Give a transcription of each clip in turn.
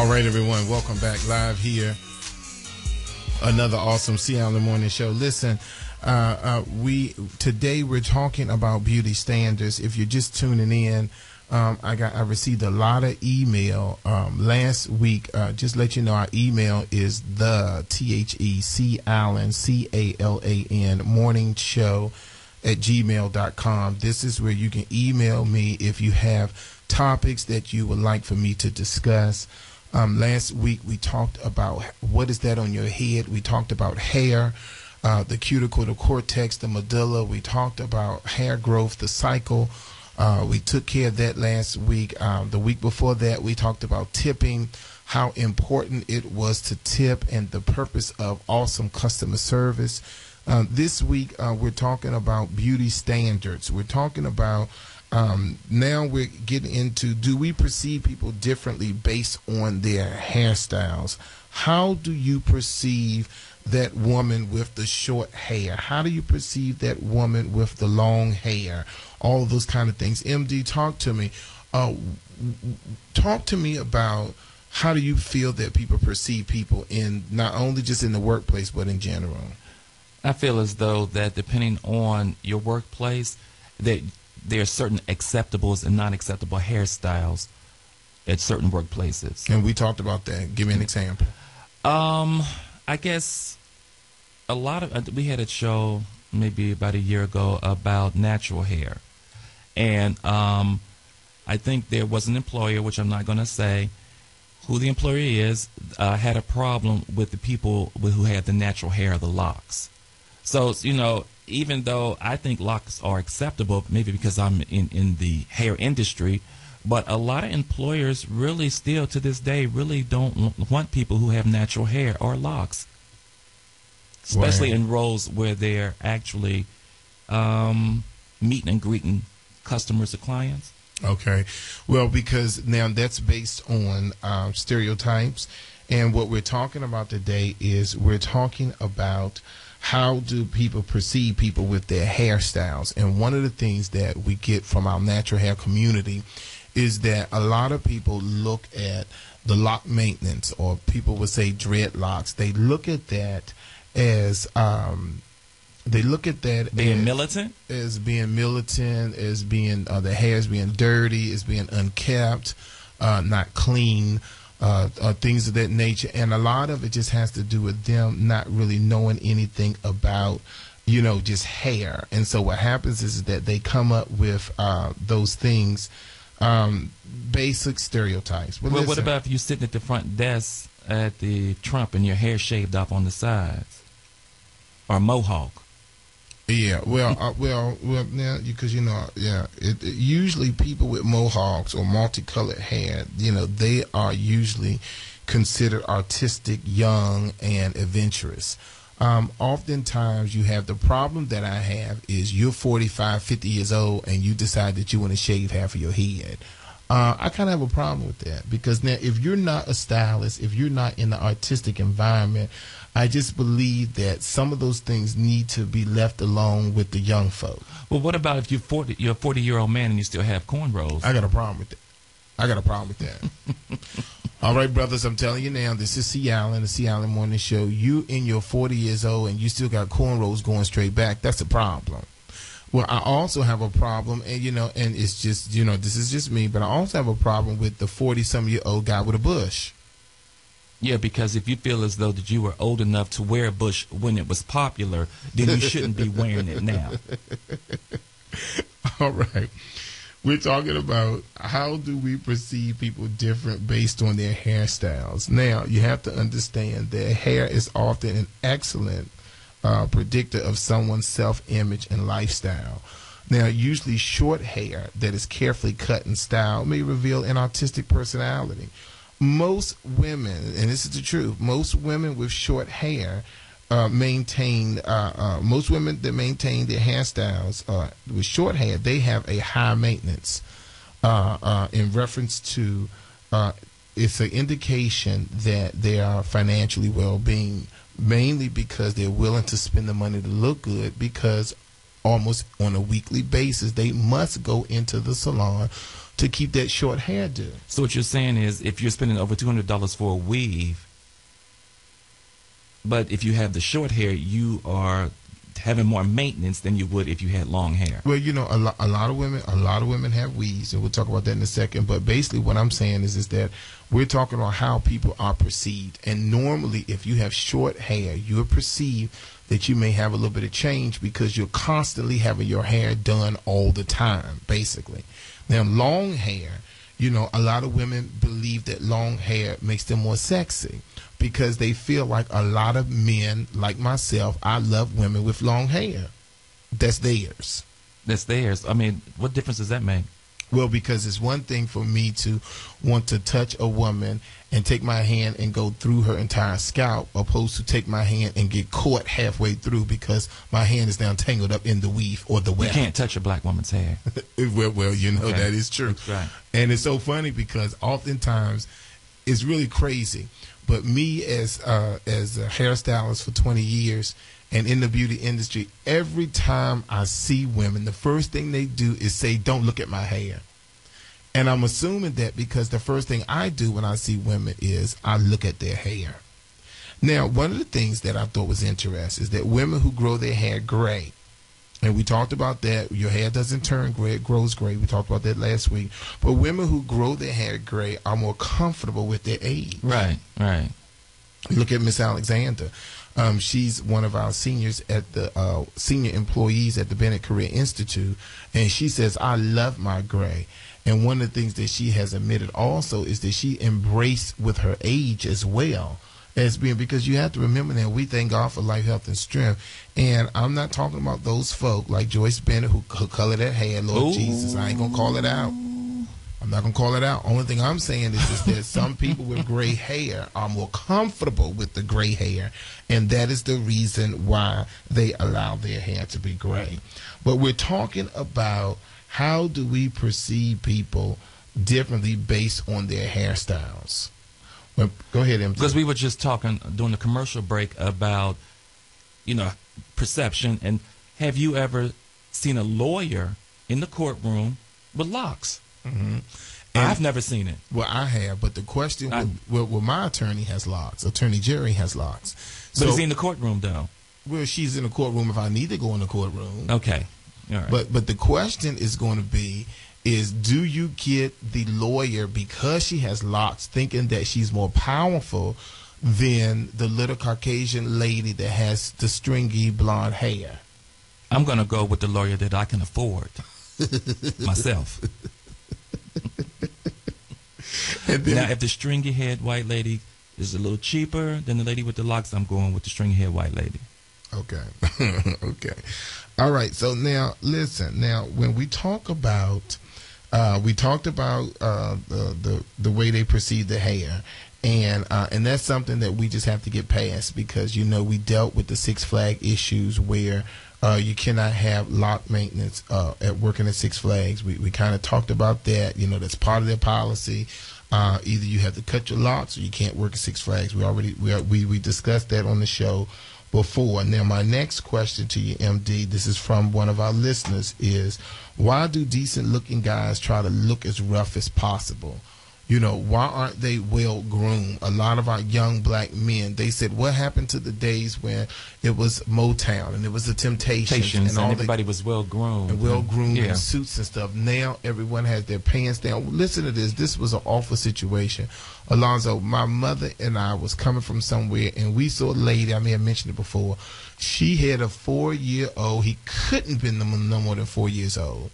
All right, everyone, welcome back live here. Another awesome Sea Island Morning Show. Listen, today we're talking about beauty standards. If you're just tuning in, I received a lot of email last week. Just let you know, our email is the Sea Island CALAN morning show at gmail.com. This is where you can email me if you have topics that you would like for me to discuss. Last week we talked about what is that on your head. We talked about hair, the cuticle, the cortex, the medulla. We talked about hair growth, the cycle. We took care of that last week. The week before that we talked about tipping, how important it was to tip, and the purpose of awesome customer service. This week we're talking about beauty standards. We're talking about now we're getting into, do we perceive people differently based on their hairstyles? How do you perceive that woman with the short hair? How do you perceive that woman with the long hair? All of those kind of things. MD, talk to me. Talk to me about how do you feel that people perceive people in not only just in the workplace but in general? I feel as though that depending on your workplace, that there are certain acceptables and non-acceptable hairstyles at certain workplaces. And we talked about that. Give me an example. I guess a lot of we had a show maybe about a year ago about natural hair, and I think there was an employer, which I'm not going to say who the employer is, had a problem with the people who had the natural hair, the locks. So, you know, even though I think locks are acceptable, maybe because I'm in the hair industry, but a lot of employers really still to this day really don't want people who have natural hair or locks, especially in roles where they're actually meeting and greeting customers or clients. Okay. Well, because now that's based on stereotypes, and what we're talking about today is we're talking about how do people perceive people with their hairstyles. And one of the things that we get from our natural hair community is that a lot of people look at the lock maintenance, or people would say dreadlocks. They look at that as being militant, as being the hair is being dirty, is being unkept, not clean. Things of that nature, and a lot of it just has to do with them not really knowing anything about, just hair. And so what happens is that they come up with those things, basic stereotypes. But well, what about if you're sitting at the front desk at the Trump and your hair shaved off on the sides, or mohawk? Yeah, well, now because usually people with mohawks or multicolored hair, they are usually considered artistic, young, and adventurous. Oftentimes, you have the problem that I have is you're 45, 50 years old, and you decide that you want to shave half of your head. I kind of have a problem with that, because now if you're not a stylist, if you're not in the artistic environment, I just believe that some of those things need to be left alone with the young folk. Well, what about if you're a 40-year-old man and you still have cornrows? I got a problem with that. All right, brothers, I'm telling you now, this is Sea Island, the Sea Island Morning Show. You in your 40 years old and you still got cornrows going straight back, that's a problem. Well, I also have a problem, and and it's just, this is just me, but I also have a problem with the 40-some-year-old guy with a bush. Yeah, because if you feel as though that you were old enough to wear a bush when it was popular, then you shouldn't be wearing it now. All right. We're talking about how do we perceive people different based on their hairstyles. Now, you have to understand that hair is often an excellent predictor of someone's self-image and lifestyle. Now, usually short hair that is carefully cut and styled may reveal an artistic personality. Most women, and this is the truth, most women with short hair most women that maintain their hairstyles with short hair, they have a high maintenance in reference to it's an indication that they are financially well-being, mainly because they're willing to spend the money to look good, because almost on a weekly basis they must go into the salon to keep that short hairdo. So what you're saying is, if you're spending over $200 for a weave, but if you have the short hair, you are having more maintenance than you would if you had long hair. Well, you know, a lot of women have weaves, and we'll talk about that in a second. But basically, what I'm saying is that we're talking about how people are perceived. And normally, if you have short hair, you're perceived that you may have a little bit of change because you're constantly having your hair done all the time, basically. Now, long hair, you know, a lot of women believe that long hair makes them more sexy because they feel like a lot of men, like myself, I love women with long hair. That's theirs. That's theirs. I mean, what difference does that make? Well, because it's one thing for me to want to touch a woman and take my hand and go through her entire scalp, opposed to take my hand and get caught halfway through because my hand is now tangled up in the weave or the web. You can't touch a black woman's hair. well, you know, okay. That is true. That's right. And it's so funny because oftentimes it's really crazy. But me as a hairstylist for 20 years and in the beauty industry, every time I see women, the first thing they do is say, "Don't look at my hair." And I'm assuming that because the first thing I do when I see women is I look at their hair. Now, one of the things that I thought was interesting is that women who grow their hair gray, and we talked about that, your hair doesn't turn gray, it grows gray. We talked about that last week. But women who grow their hair gray are more comfortable with their age. Right, right. Look at Miss Alexander. She's one of our seniors at the senior employees at the Bennett Career Institute, and she says, "I love my gray." And one of the things that she has admitted also is that she embraced with her age as well as being, because you have to remember that we thank God for life, health, and strength. And I'm not talking about those folk like Joyce Bennett who color that hair, Lord Ooh. Jesus. I ain't gonna call it out. I'm not gonna call it out. Only thing I'm saying is that some people with gray hair are more comfortable with the gray hair, and that is the reason why they allow their hair to be gray. But we're talking about how do we perceive people differently based on their hairstyles. Well, go ahead, MT. Because we were just talking during the commercial break about, you know, perception. And have you ever seen a lawyer in the courtroom with locks? Mm-hmm. I've never seen it. Well, I have, but the question, well, my attorney has locks. Attorney Jerry has locks. But is he in the courtroom, though? Well, she's in the courtroom if I need to go in the courtroom. Okay. All right. But the question is going to be, is do you get the lawyer because she has locks thinking that she's more powerful than the little Caucasian lady that has the stringy blonde hair? I'm going to go with the lawyer that I can afford myself. Now, if the stringy-haired white lady is a little cheaper than the lady with the locks, I'm going with the stringy-haired white lady. Okay. Okay. All right. So now, listen. Now, when we talk about, we talked about the way they perceive the hair, and that's something that we just have to get past because you know we dealt with the Six Flags issues where you cannot have lock maintenance at working at Six Flags. We kind of talked about that. You know, that's part of their policy. Either you have to cut your locks or you can't work at Six Flags. We discussed that on the show before. Now, my next question to you, MD, this is from one of our listeners, is why do decent-looking guys try to look as rough as possible? You know, why aren't they well-groomed? A lot of our young black men, they said, what happened to the days when it was Motown and it was the Temptations and everybody was well-groomed. And well-groomed in suits and stuff. Now everyone has their pants down. Listen to this. This was an awful situation. Alonzo, my mother and I was coming from somewhere, and we saw a lady, I may have mentioned it before. She had a 4-year-old. He couldn't have been no more than 4 years old,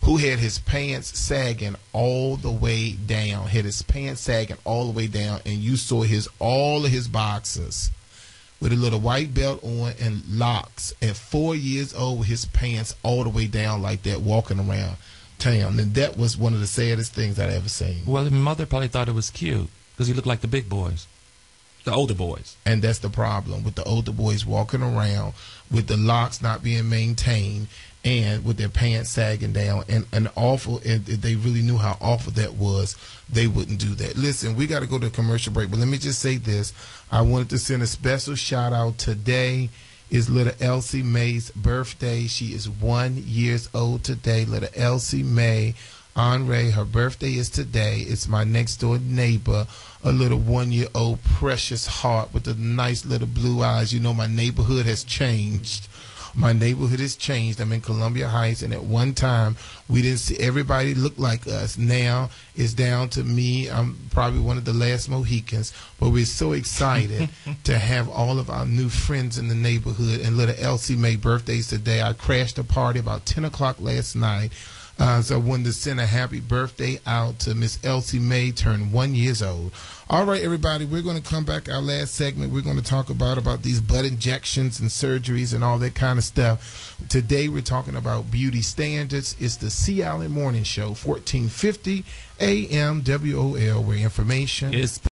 who had his pants sagging all the way down, had his pants sagging all the way down, and you saw all of his boxers with a little white belt on and locks at 4 years old with his pants all the way down like that, walking around town. And that was one of the saddest things I'd ever seen. Well, his mother probably thought it was cute because he looked like the big boys, the older boys. And that's the problem with the older boys walking around with the locks not being maintained and with their pants sagging down, and awful. And if they really knew how awful that was, they wouldn't do that. Listen, we got to go to a commercial break, but let me just say this. I wanted to send a special shout out. Today is little Elsie May's birthday. She is 1 year old today. Little Elsie May, Henri. Her birthday is today. It's my next door neighbor, a little 1-year-old precious heart with the nice little blue eyes. You know, my neighborhood has changed. My neighborhood has changed. I'm in Columbia Heights, and at one time, we didn't see everybody look like us. Now, it's down to me. I'm probably one of the last Mohicans, but we're so excited to have all of our new friends in the neighborhood. And little Elsie made birthdays today. I crashed a party about 10 o'clock last night. So I wanted to send a happy birthday out to Miss Elsie May, turned 1 year old. All right, everybody, we're going to come back. Our last segment, we're going to talk about these butt injections and surgeries and all that kind of stuff. Today, we're talking about beauty standards. It's the C. Allen Morning Show, 1450 AM WOL, where information is